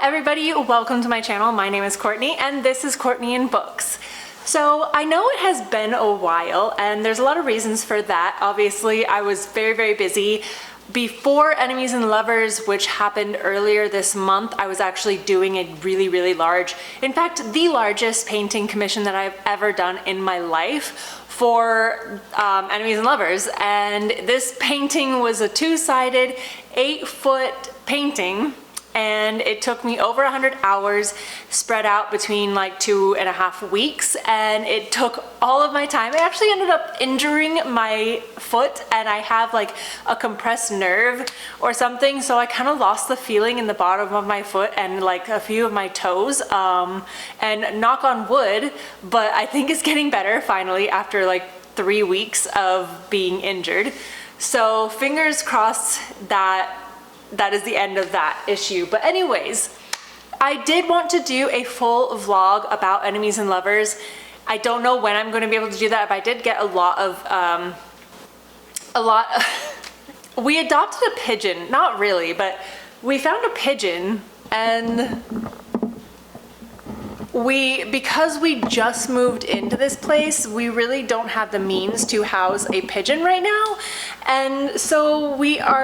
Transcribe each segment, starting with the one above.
everybody, welcome to my channel. My name is Courtney and this is Courtney in Books. So I know it has been a while and there's a lot of reasons for that. Obviously, I was very busy. Before Enemies and Lovers, which happened earlier this month, I was actually doing a really large, in fact, the largest painting commission that I've ever done in my life for Enemies and Lovers. And this painting was a two-sided 8-foot painting, and it took me over 100 hours spread out between like 2.5 weeks, and it took all of my time. I actually ended up injuring my foot, and I have like a compressed nerve or something, so I kind of lost the feeling in the bottom of my foot and like a few of my toes, and knock on wood, but I think it's getting better finally after like 3 weeks of being injured. So fingers crossed that is the end of that issue. But anyways, I did want to do a full vlog about Enemies and Lovers. I don't know when I'm going to be able to do that, but I did get a lot of we adopted a pigeon, not really, but we found a pigeon, and because we just moved into this place, we really don't have the means to house a pigeon right now. And so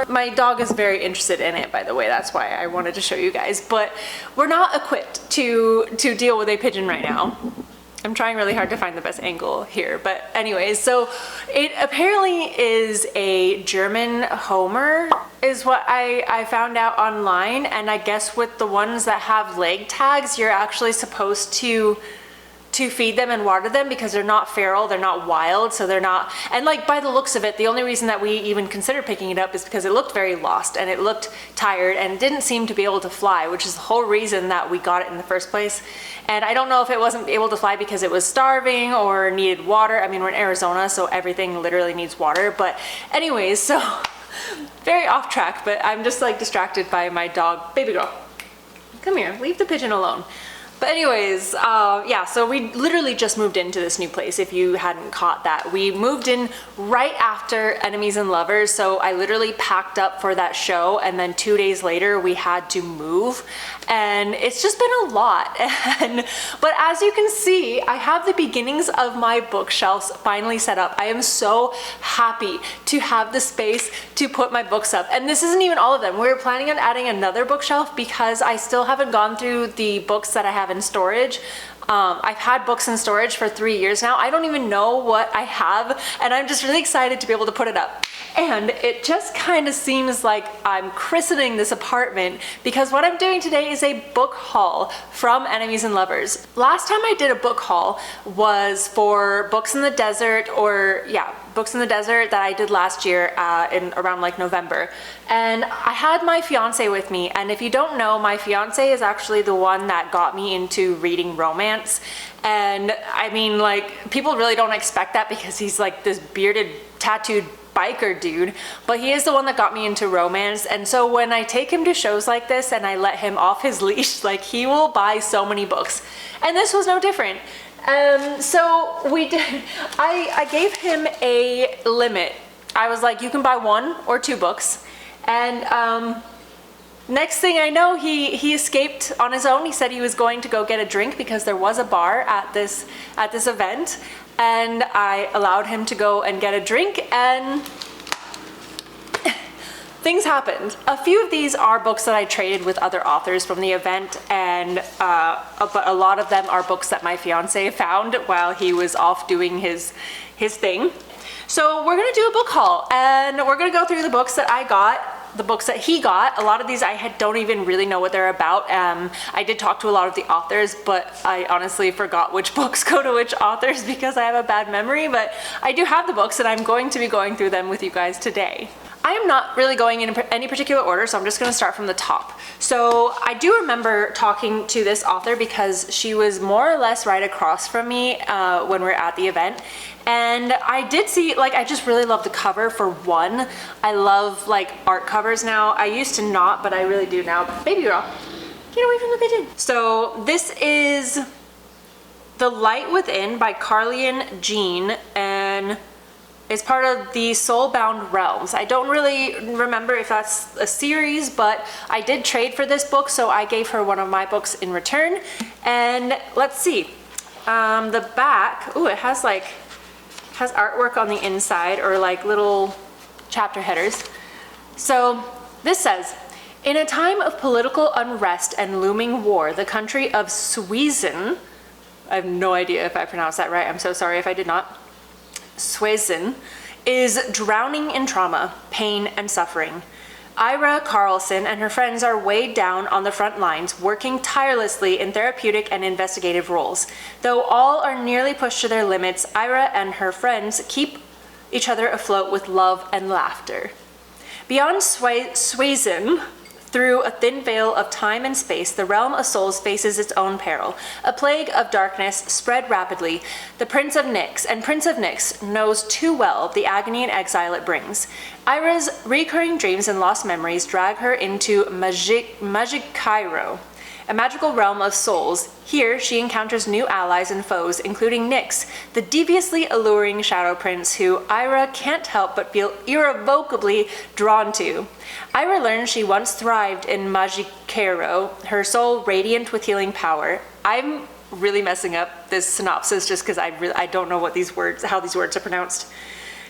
my dog is very interested in it, by the way, that's why I wanted to show you guys, but we're not equipped to deal with a pigeon right now. I'm trying really hard to find the best angle here, but anyways, so it apparently is a German Homer is what I found out online, and I guess with the ones that have leg tags, you're actually supposed to feed them and water them because they're not feral, they're not wild, so they're not, and like by the looks of it, the only reason that we even considered picking it up is because it looked very lost and it looked tired and didn't seem to be able to fly, which is the whole reason that we got it in the first place. And I don't know if it wasn't able to fly because it was starving or needed water. I mean, we're in Arizona, so everything literally needs water, but anyways, so very off track, but I'm just like distracted by my dog. Baby girl, come here, leave the pigeon alone. But anyways, yeah, so we literally just moved into this new place, if you hadn't caught that. We moved in right after Enemies and Lovers, so I literally packed up for that show, and then 2 days later we had to move, and it's just been a lot. But as you can see, I have the beginnings of my bookshelves finally set up. I am so happy to have the space to put my books up, and this isn't even all of them. We're planning on adding another bookshelf because I still haven't gone through the books that I have in storage. I've had books in storage for 3 years now. I don't even know what I have, and I'm just really excited to be able to put it up. And it just kind of seems like I'm christening this apartment because what I'm doing today is a book haul from Enemies and Lovers. Last time I did a book haul was for Books in the Desert, or yeah, Books in the Desert, that I did last year in around like November. And I had my fiance with me, and if you don't know, my fiance is actually the one that got me into reading romance. And I mean, like, people really don't expect that because he's like this bearded, tattooed biker dude, but he is the one that got me into romance. And so when I take him to shows like this and I let him off his leash, like, he will buy so many books, and this was no different. So we did, I gave him a limit. I was like, you can buy 1 or 2 books, and next thing I know, he escaped on his own. He said he was going to go get a drink because there was a bar at this event, and I allowed him to go and get a drink, and things happened. A few of these are books that I traded with other authors from the event, and but a lot of them are books that my fiance found while he was off doing his thing. So we're gonna do a book haul, and we're gonna go through the books that I got, the books that he got. A lot of these I don't even really know what they're about. I did talk to a lot of the authors, but I honestly forgot which books go to which authors because I have a bad memory, but I do have the books and I'm going to be going through them with you guys today. I am not really going in any particular order, so I'm just gonna start from the top. So I do remember talking to this author because she was more or less right across from me when we were at the event. And I did see, like, I just really love the cover for one. I love like art covers now. I used to not, but I really do now. Baby girl, get away from the pigeon. So this is The Light Within by Carlyon Jean, and is part of the Soulbound Realms. I don't really remember if that's a series, but I did trade for this book, so I gave her one of my books in return. And let's see, the back, ooh, it has artwork on the inside, or like little chapter headers. So this says, in a time of political unrest and looming war, the country of Sweden, I have no idea if I pronounced that right, I'm so sorry if I did not, Sweden, is drowning in trauma, pain, and suffering. Ira Carlson and her friends are weighed down on the front lines, working tirelessly in therapeutic and investigative roles. Though all are nearly pushed to their limits, Ira and her friends keep each other afloat with love and laughter. Beyond Sweden, through a thin veil of time and space, the realm of souls faces its own peril. A plague of darkness spread rapidly. The Prince of Nyx knows too well the agony and exile it brings. Ira's recurring dreams and lost memories drag her into Magicairo, a magical realm of souls. Here, she encounters new allies and foes, including Nyx, the deviously alluring Shadow Prince who Ira can't help but feel irrevocably drawn to. Ira learns she once thrived in Magicairo, her soul radiant with healing power. I'm really messing up this synopsis just because I don't know how these words are pronounced.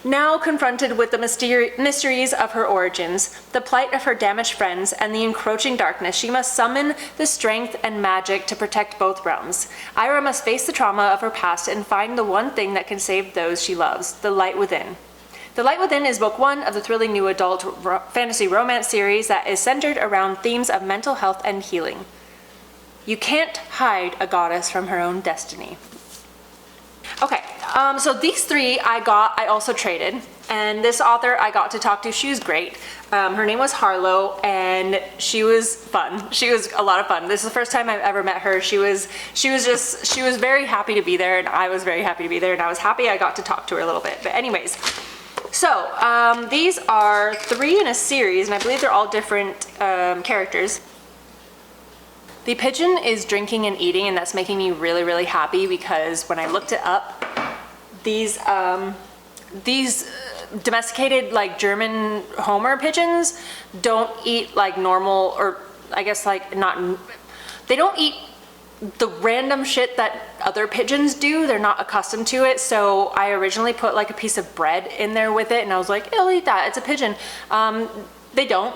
Now confronted with the mysteries of her origins, the plight of her damaged friends, and the encroaching darkness, she must summon the strength and magic to protect both realms. Ira must face the trauma of her past and find the one thing that can save those she loves, the light within. The Light Within is book 1 of the thrilling new adult fantasy romance series that is centered around themes of mental health and healing. You can't hide a goddess from her own destiny. Okay, so these three I also traded, and this author I got to talk to. She was great. Her name was Harlow, and she was fun. She was a lot of fun. This is the first time I've ever met her. She was very happy to be there, and I was very happy to be there, and I was happy I got to talk to her a little bit. But anyways, so these are 3 in a series, and I believe they're all different characters. The pigeon is drinking and eating, and that's making me really, really happy because when I looked it up, these domesticated like German Homer pigeons don't eat like normal, or I guess like not, they don't eat the random shit that other pigeons do. They're not accustomed to it. So I originally put like a piece of bread in there with it, and I was like, it'll eat that, it's a pigeon. They don't.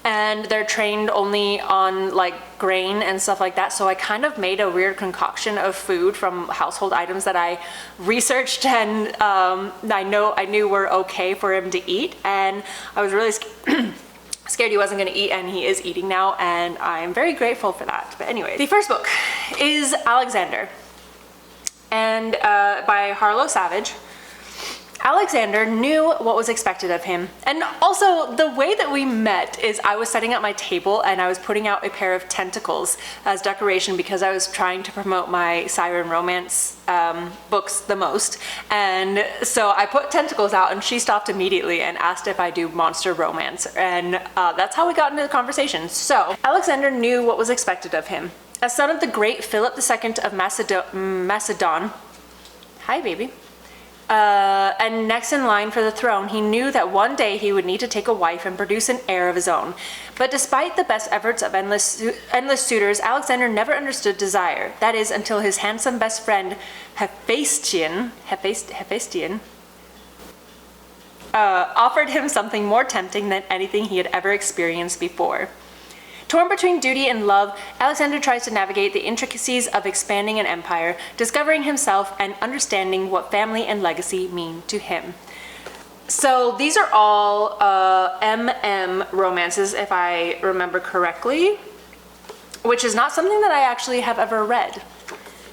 And they're trained only on like grain and stuff like that. So I kind of made a weird concoction of food from household items that I researched and I knew were okay for him to eat. And I was really scared he wasn't gonna eat, and he is eating now, and I'm very grateful for that. But anyway, the first book is Alexander, and by Harlow Savage. Alexander knew what was expected of him. And also, the way that we met is I was setting up my table and I was putting out a pair of tentacles as decoration because I was trying to promote my siren romance books the most. And so I put tentacles out, and she stopped immediately and asked if I do monster romance. And that's how we got into the conversation. So Alexander knew what was expected of him. As son of the great Philip II of Macedon, hi baby, and next in line for the throne, he knew that one day he would need to take a wife and produce an heir of his own. But despite the best efforts of endless suitors, Alexander never understood desire. That is, until his handsome best friend Hephaestion offered him something more tempting than anything he had ever experienced before. Torn between duty and love, Alexander tries to navigate the intricacies of expanding an empire, discovering himself and understanding what family and legacy mean to him. So these are all MM romances, if I remember correctly, which is not something that I actually have ever read.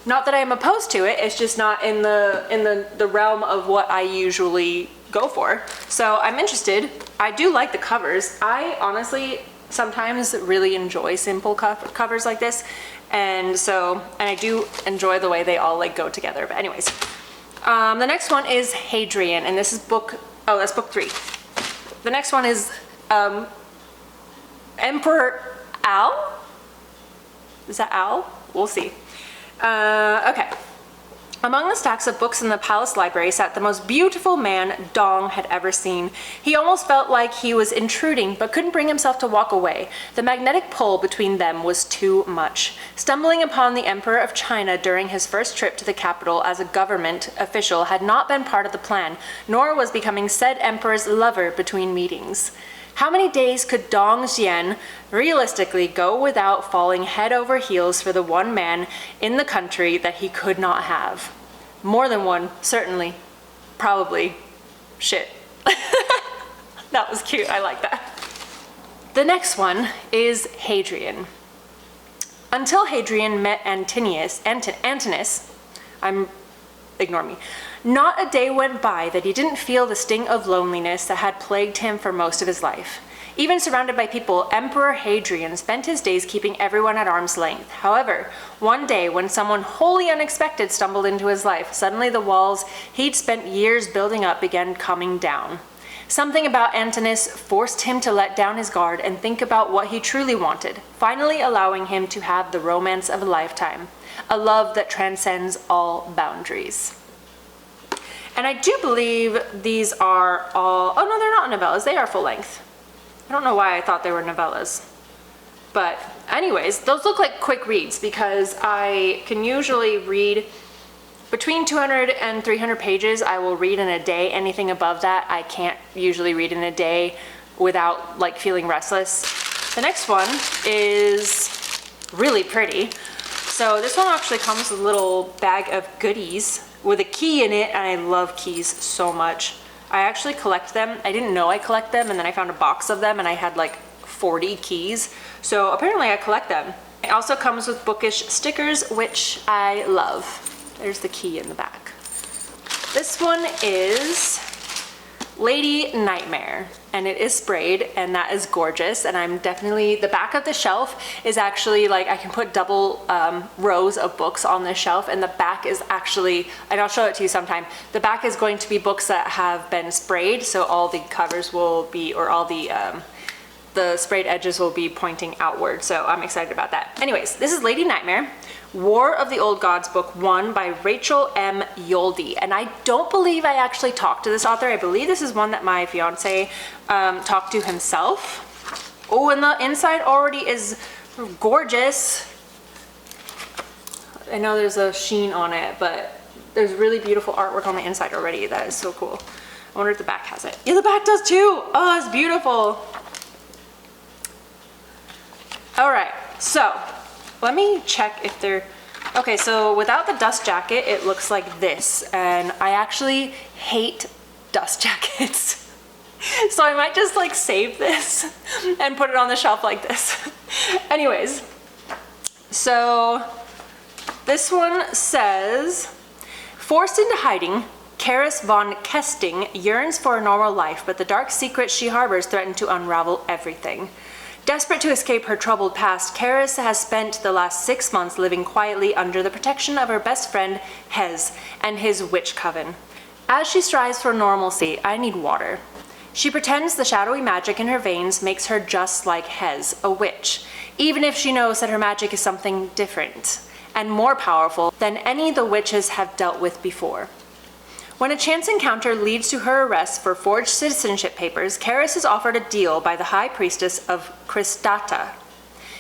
Not that I am opposed to it, it's just not in the realm of what I usually go for. So I'm interested. I do like the covers. I honestly sometimes really enjoy simple covers like this, and I do enjoy the way they all like go together. But anyways, the next one is Hadrian, and this is that's book 3. The next one is Emperor Al. Is that Al? We'll see. Okay. Among the stacks of books in the palace library sat the most beautiful man Dong had ever seen. He almost felt like he was intruding, but couldn't bring himself to walk away. The magnetic pull between them was too much. Stumbling upon the Emperor of China during his first trip to the capital as a government official had not been part of the plan, nor was becoming said emperor's lover between meetings. How many days could Dong Xian realistically go without falling head over heels for the one man in the country that he could not have? More than one, certainly. Probably. Shit. That was cute, I like that. The next one is Hadrian. Until Hadrian met Antinous, ignore me. Not a day went by that he didn't feel the sting of loneliness that had plagued him for most of his life. Even surrounded by people, Emperor Hadrian spent his days keeping everyone at arm's length. However, one day when someone wholly unexpected stumbled into his life, suddenly the walls he'd spent years building up began coming down. Something about Antinous forced him to let down his guard and think about what he truly wanted, finally allowing him to have the romance of a lifetime, a love that transcends all boundaries. And I do believe these are all, oh no, they're not novellas, they are full length. I don't know why I thought they were novellas. But anyways, those look like quick reads because I can usually read between 200 and 300 pages. I will read in a day. Anything above that, I can't usually read in a day without like feeling restless. The next one is really pretty. So this one actually comes with a little bag of goodies with a key in it, and I love keys so much. I actually collect them. I didn't know I collect them, and then I found a box of them and I had like 40 keys. So apparently I collect them. It also comes with bookish stickers, which I love. There's the key in the back. This one is Lady Nightmare, and it is sprayed, and that is gorgeous. And I'm definitely, the back of the shelf is actually like, I can put double rows of books on this shelf, and the back is actually, and I'll show it to you sometime, the back is going to be books that have been sprayed, so all the covers will be, or all the sprayed edges will be pointing outward, so I'm excited about that. Anyways, this is Lady Nightmare, War of the Old Gods, book 1 by Rachel M. Yolde. And I don't believe I actually talked to this author. I believe this is one that my fiance talked to himself. Oh, and the inside already is gorgeous. I know there's a sheen on it, but there's really beautiful artwork on the inside already. That is so cool. I wonder if the back has it. Yeah, the back does too. Oh, it's beautiful. All right, so let me check if they're, okay, so without the dust jacket, it looks like this. And I actually hate dust jackets. So I might just like save this and put it on the shelf like this. Anyways, so this one says, forced into hiding, Karis von Kesting yearns for a normal life, but the dark secrets she harbors threaten to unravel everything. Desperate to escape her troubled past, Karis has spent the last 6 months living quietly under the protection of her best friend, Hez, and his witch coven. As she strives for normalcy, I need water. She pretends the shadowy magic in her veins makes her just like Hez, a witch, even if she knows that her magic is something different and more powerful than any the witches have dealt with before. When a chance encounter leads to her arrest for forged citizenship papers, Karis is offered a deal by the High Priestess of Kristata.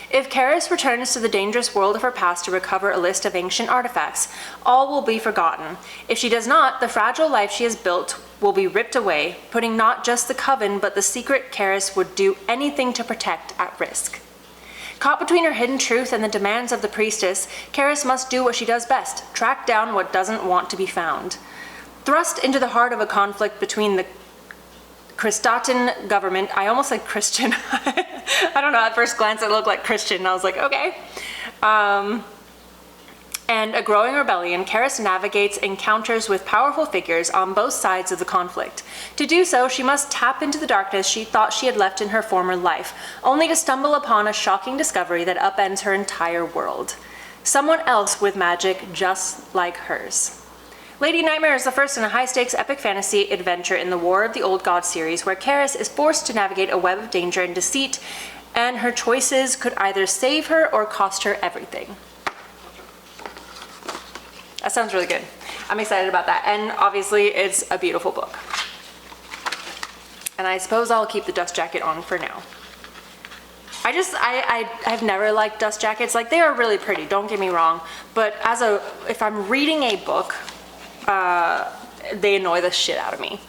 If Karis returns to the dangerous world of her past to recover a list of ancient artifacts, all will be forgotten. If she does not, the fragile life she has built will be ripped away, putting not just the coven but the secret Karis would do anything to protect at risk. Caught between her hidden truth and the demands of the priestess, Karis must do what she does best, track down what doesn't want to be found. Thrust into the heart of a conflict between the Kristatan government, I almost said Christian, I don't know, at first glance it looked like Christian, and I was like, okay. And a growing rebellion, Karis navigates encounters with powerful figures on both sides of the conflict. To do so, she must tap into the darkness she thought she had left in her former life, only to stumble upon a shocking discovery that upends her entire world. Someone else with magic just like hers. Lady Nightmare is the first in a high-stakes epic fantasy adventure in the War of the Old Gods series, where Karis is forced to navigate a web of danger and deceit, and her choices could either save her or cost her everything. That sounds really good. I'm excited about that. And obviously it's a beautiful book. And I suppose I'll keep the dust jacket on for now. I've never liked dust jackets. Like, they are really pretty, don't get me wrong. But if I'm reading a book, they annoy the shit out of me.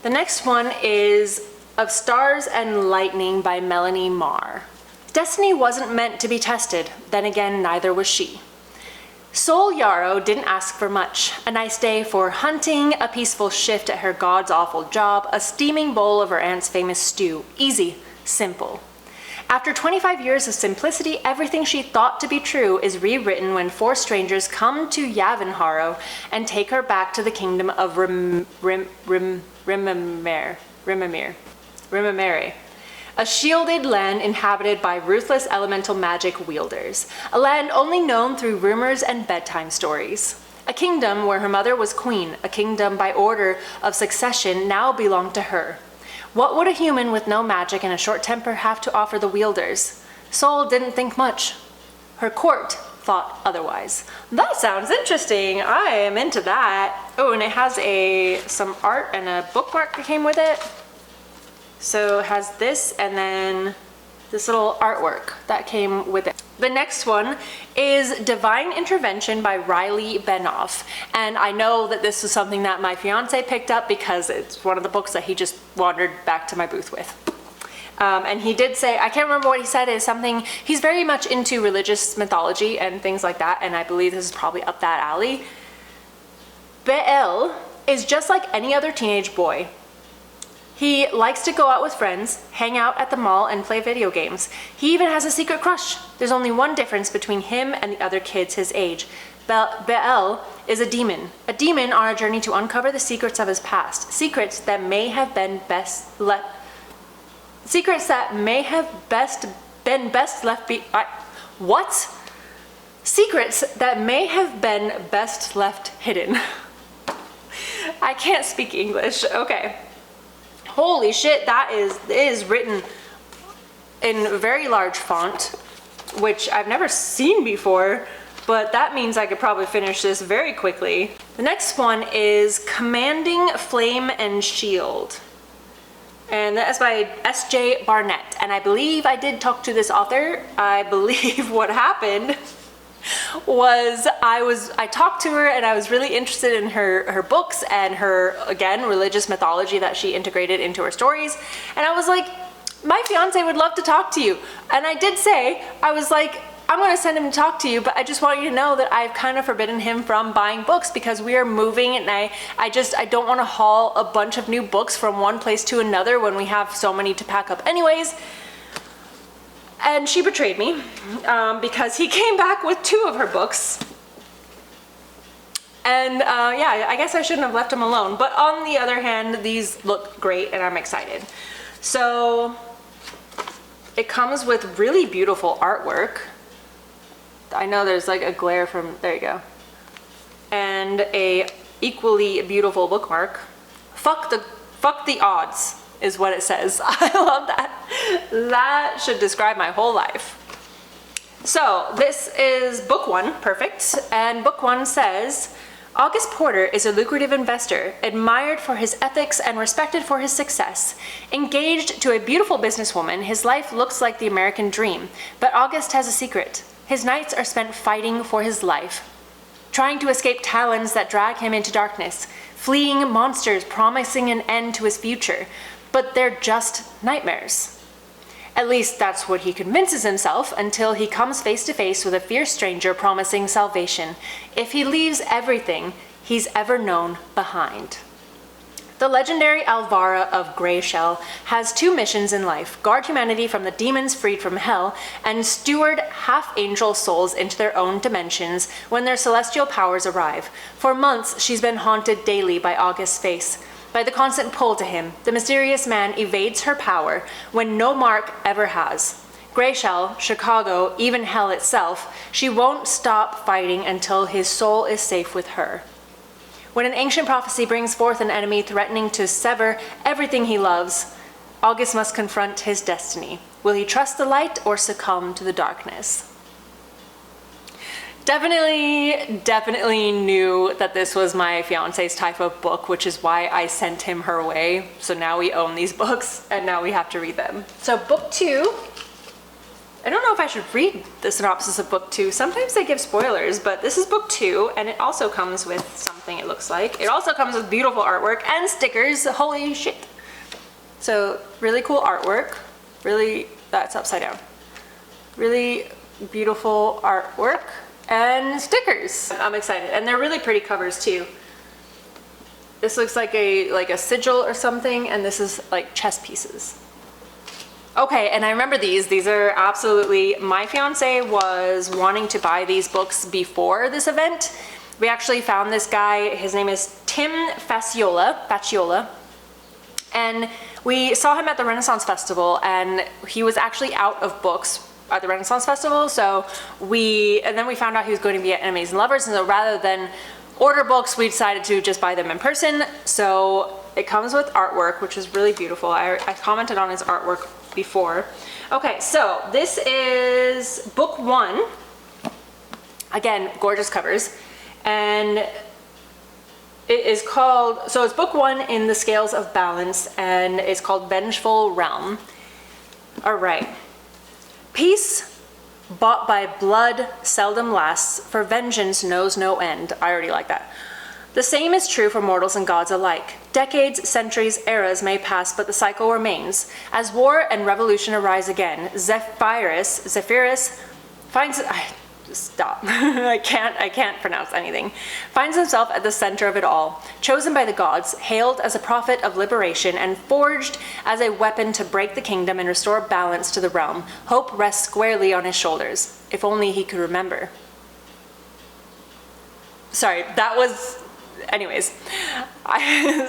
The next one is Of Stars and Lightning by Melanie Marr. Destiny wasn't meant to be tested, then again, neither was she. Sol Yarrow didn't ask for much. A nice day for hunting, a peaceful shift at her god's awful job, a steaming bowl of her aunt's famous stew. Easy, simple. After 25 years of simplicity, everything she thought to be true is rewritten when 4 strangers come to Yavanharrow and take her back to the kingdom of Rimamere, a shielded land inhabited by ruthless elemental magic wielders, a land only known through rumors and bedtime stories. A kingdom where her mother was queen, a kingdom by order of succession now belonged to her. What would a human with no magic and a short temper have to offer the wielders? Sol didn't think much. Her court thought otherwise. That sounds interesting. I am into that. Oh, and it has some art and a bookmark that came with it. So it has this and then this little artwork that came with it. The next one is Divine Intervention by Riley Benoff. And I know that this is something that my fiance picked up because it's one of the books that he just wandered back to my booth with. And he did say, I can't remember what he said, is something, he's very much into religious mythology and things like that, and I believe this is probably up that alley. Beel is just like any other teenage boy. He likes to go out with friends, hang out at the mall, and play video games. He even has a secret crush. There's only one difference between him and the other kids his age. Beel is a demon on a journey to uncover the secrets of his past, secrets that may have been best left hidden. I can't speak English. Okay. Holy shit, that is written in very large font, which I've never seen before, but that means I could probably finish this very quickly. The next one is Commanding Flame and Shield. And that's by S.J. Barnett. And I believe I did talk to this author. I believe what happened was I talked to her and I was really interested in her books and her, again, religious mythology that she integrated into her stories. And I was like, my fiance would love to talk to you. And I did say, I was like, I'm gonna send him to talk to you, but I just want you to know that I've kind of forbidden him from buying books because we are moving and I don't want to haul a bunch of new books from one place to another when we have so many to pack up anyways. And she betrayed me because he came back with 2 of her books. And yeah, I guess I shouldn't have left him alone. But on the other hand, these look great and I'm excited. So it comes with really beautiful artwork. I know there's like a glare from, there you go. And a equally beautiful bookmark. Fuck the odds is what it says. I love that. That should describe my whole life. So this is book 1, perfect. And book 1 says, August Porter is a lucrative investor, admired for his ethics and respected for his success. Engaged to a beautiful businesswoman, his life looks like the American dream. But August has a secret. His nights are spent fighting for his life, trying to escape talons that drag him into darkness, fleeing monsters promising an end to his future. But they're just nightmares. At least that's what he convinces himself until he comes face to face with a fierce stranger promising salvation if he leaves everything he's ever known behind. The legendary Alvara of Greyshell has 2 missions in life: guard humanity from the demons freed from hell, and steward half-angel souls into their own dimensions when their celestial powers arrive. For months, she's been haunted daily by August's face. By the constant pull to him, the mysterious man evades her power when no mark ever has. Greyshell, Chicago, even hell itself, she won't stop fighting until his soul is safe with her. When an ancient prophecy brings forth an enemy threatening to sever everything he loves, August must confront his destiny. Will he trust the light or succumb to the darkness? Definitely knew that this was my fiance's type of book, which is why I sent him her way. So now we own these books and now we have to read them. So book 2, I don't know if I should read the synopsis of book 2. Sometimes they give spoilers, but this is book 2 and it also comes with something, it looks like. It also comes with beautiful artwork and stickers. Holy shit. So really cool artwork. Really, that's upside down. Really beautiful artwork and stickers. I'm excited, and they're really pretty covers too. This looks like a sigil or something, and this is like chess pieces. Okay, and I remember these. These are absolutely, my fiance was wanting to buy these books before this event. We actually found this guy, his name is Tim Faciola, and we saw him at the Renaissance Festival, and he was actually out of books at the Renaissance Festival, and then we found out he was going to be at Amazing Lovers, and so rather than order books, we decided to just buy them in person. So it comes with artwork, which is really beautiful. I commented on his artwork before. Okay, so this is book 1. Again, gorgeous covers, and it is called, so it's book 1 in the Scales of Balance, and it's called Vengeful Realm. All right. Peace bought by blood seldom lasts, for vengeance knows no end. I already like that. The same is true for mortals and gods alike. Decades, centuries, eras may pass, but the cycle remains. As war and revolution arise again, Zephyrus finds... Stop. I can't pronounce anything. Finds himself at the center of it all, chosen by the gods, hailed as a prophet of liberation, and forged as a weapon to break the kingdom and restore balance to the realm. Hope rests squarely on his shoulders. If only he could remember. Sorry, that was... Anyways. I'm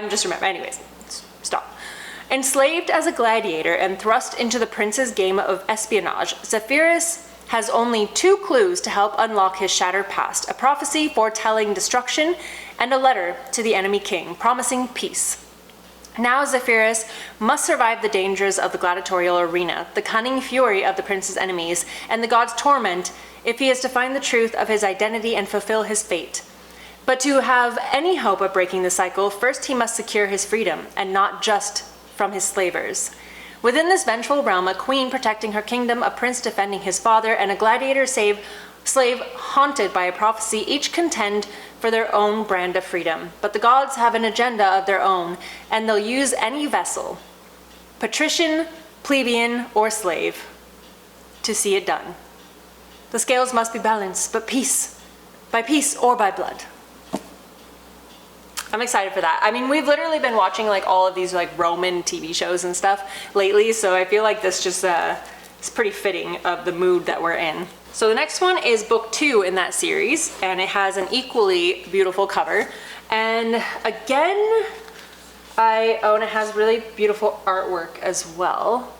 just remembering. Anyways, stop. Enslaved as a gladiator and thrust into the prince's game of espionage, Zephyrus has only 2 clues to help unlock his shattered past: a prophecy foretelling destruction and a letter to the enemy king promising peace. Now Zephyrus must survive the dangers of the gladiatorial arena, the cunning fury of the prince's enemies, and the god's torment if he is to find the truth of his identity and fulfill his fate. But to have any hope of breaking the cycle, first he must secure his freedom, and not just from his slavers. Within this vengeful realm, a queen protecting her kingdom, a prince defending his father, and a gladiator slave haunted by a prophecy, each contend for their own brand of freedom. But the gods have an agenda of their own, and they'll use any vessel, patrician, plebeian, or slave, to see it done. The scales must be balanced, but by peace or by blood. I'm excited for that. I mean, we've literally been watching like all of these like Roman TV shows and stuff lately, so I feel like this just is pretty fitting of the mood that we're in. So the next one is book 2 in that series, and it has an equally beautiful cover. And again, and it has really beautiful artwork as well.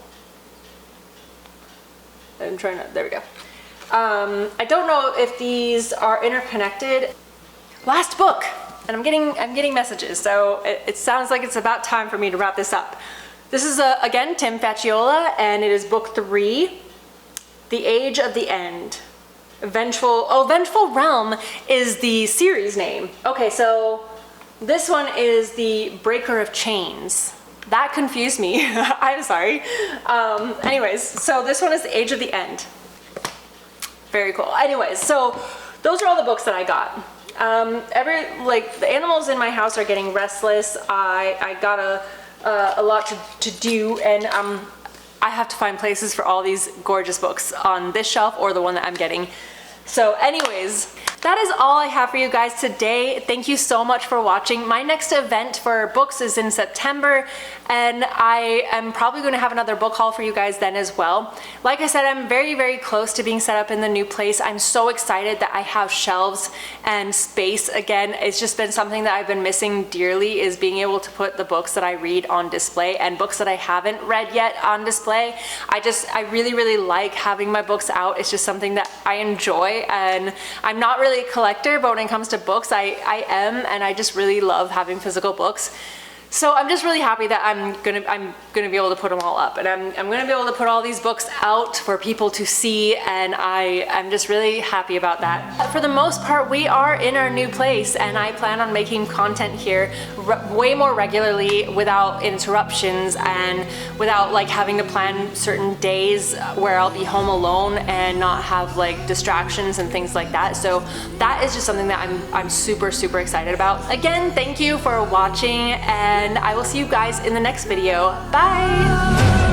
I'm trying to, there we go. I don't know if these are interconnected. Last book. And I'm getting messages, so it sounds like it's about time for me to wrap this up. This is, again, Tim Faciola, and it is book 3, The Age of the End. Vengeful Realm is the series name. Okay, so this one is The Breaker of Chains. That confused me. I'm sorry. Anyways, so this one is The Age of the End. Very cool. Anyways, so those are all the books that I got. The animals in my house are getting restless. I got a lot to do, and I have to find places for all these gorgeous books on this shelf or the one that I'm getting. So anyways, that is all I have for you guys today. Thank you so much for watching. My next event for books is in September, and I am probably going to have another book haul for you guys then as well. Like I said, I'm very, very close to being set up in the new place. I'm so excited that I have shelves and space again. It's just been something that I've been missing dearly, is being able to put the books that I read on display and books that I haven't read yet on display. I really, really like having my books out. It's just something that I enjoy, and I'm not really a collector, but when it comes to books, I am, and I just really love having physical books. So I'm just really happy that I'm gonna be able to put them all up, and I'm gonna be able to put all these books out for people to see, and I'm just really happy about that. For the most part, we are in our new place, and I plan on making content here way more regularly without interruptions and without like having to plan certain days where I'll be home alone and not have like distractions and things like that. So that is just something that I'm super excited about. Again, thank you for watching, and I will see you guys in the next video. Bye!